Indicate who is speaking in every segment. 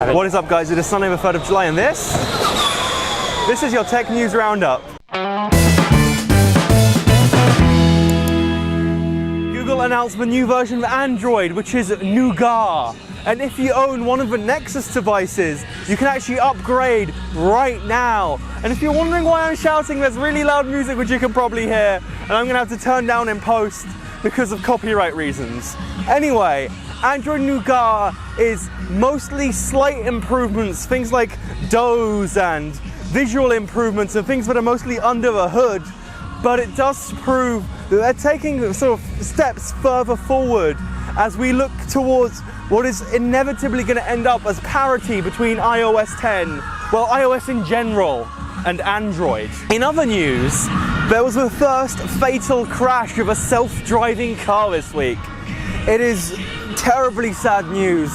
Speaker 1: What is up, guys? It is Sunday the 3rd of July and this is your Tech News Roundup. Google announced the new version of Android, which is Nougat. And if you own one of the Nexus devices, you can actually upgrade right now. And if you're wondering why I'm shouting, there's really loud music which you can probably hear, and I'm gonna have to turn down in post because of copyright reasons. Anyway, Android Nougat is mostly slight improvements, things like doze and visual improvements and things that are mostly under the hood, but it does prove that they're taking sort of steps further forward as we look towards what is inevitably going to end up as parity between iOS 10, well, iOS in general, and Android. In other news, there was the first fatal crash of a self-driving car this week. It is terribly sad news,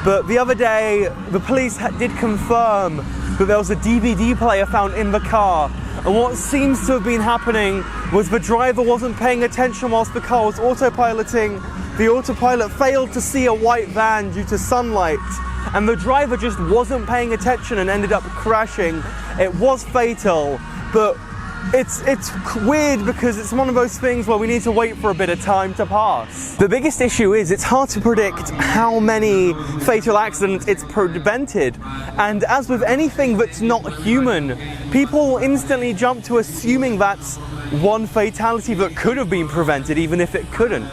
Speaker 1: but the other day the police did confirm that there was a DVD player found in the car, and what seems to have been happening was the driver wasn't paying attention whilst the car was autopiloting. The autopilot failed to see a white van due to sunlight, and the driver just wasn't paying attention and ended up crashing. It was fatal, but it's weird because it's one of those things where we need to wait for a bit of time to pass. The biggest issue is it's hard to predict how many fatal accidents it's prevented. And as with anything that's not human, people instantly jump to assuming that's one fatality that could have been prevented even if it couldn't.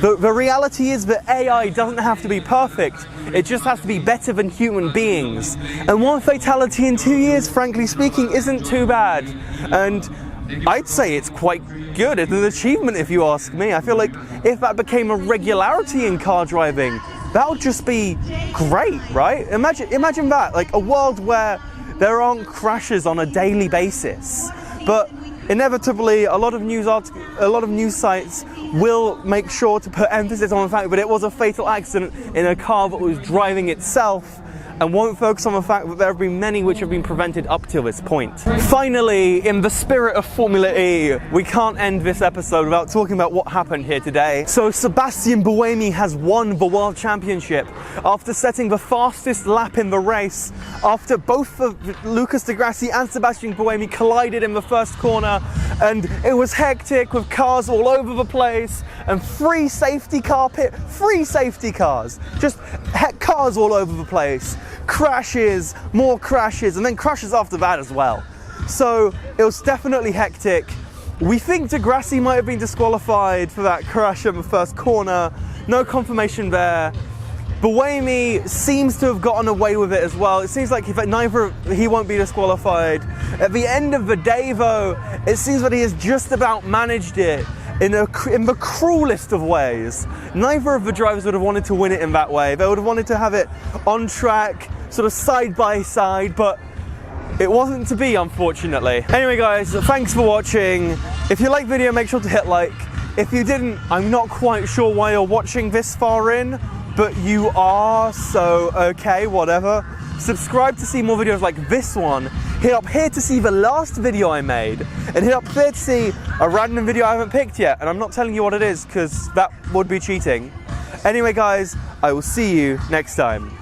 Speaker 1: The reality is that AI doesn't have to be perfect, it just has to be better than human beings. And one fatality in 2 years, frankly speaking, isn't too bad. And I'd say it's quite good. It's an achievement if you ask me. I feel like if that became a regularity in car driving, that would just be great, right? Imagine that, like a world where there aren't crashes on a daily basis. But inevitably, a lot of news sites will make sure to put emphasis on the fact that it was a fatal accident in a car that was driving itself, and won't focus on the fact that there have been many which have been prevented up to this point. Finally, in the spirit of Formula E, we can't end this episode without talking about what happened here today. So Sebastian Buemi has won the World Championship after setting the fastest lap in the race, after both Lucas di Grassi and Sebastian Buemi collided in the first corner, and it was hectic with cars all over the place and free safety cars, just cars all over the place. Crashes, more crashes, and then crashes after that as well. So it was definitely hectic. We think di Grassi might have been disqualified for that crash in the first corner. No confirmation there. Buemi seems to have gotten away with it as well. It seems like he won't be disqualified. At the end of the day though, it seems that he has just about managed it in the cruelest of ways. Neither of the drivers would have wanted to win it in that way. They would have wanted to have it on track, sort of side by side, but it wasn't to be, unfortunately. Anyway guys, thanks for watching. If you liked the video, make sure to hit like. If you didn't, I'm not quite sure why you're watching this far in, but you are, so okay, whatever. Subscribe to see more videos like this one. Hit up here to see the last video I made, and hit up there to see a random video I haven't picked yet, and I'm not telling you what it is because that would be cheating. Anyway guys, I will see you next time.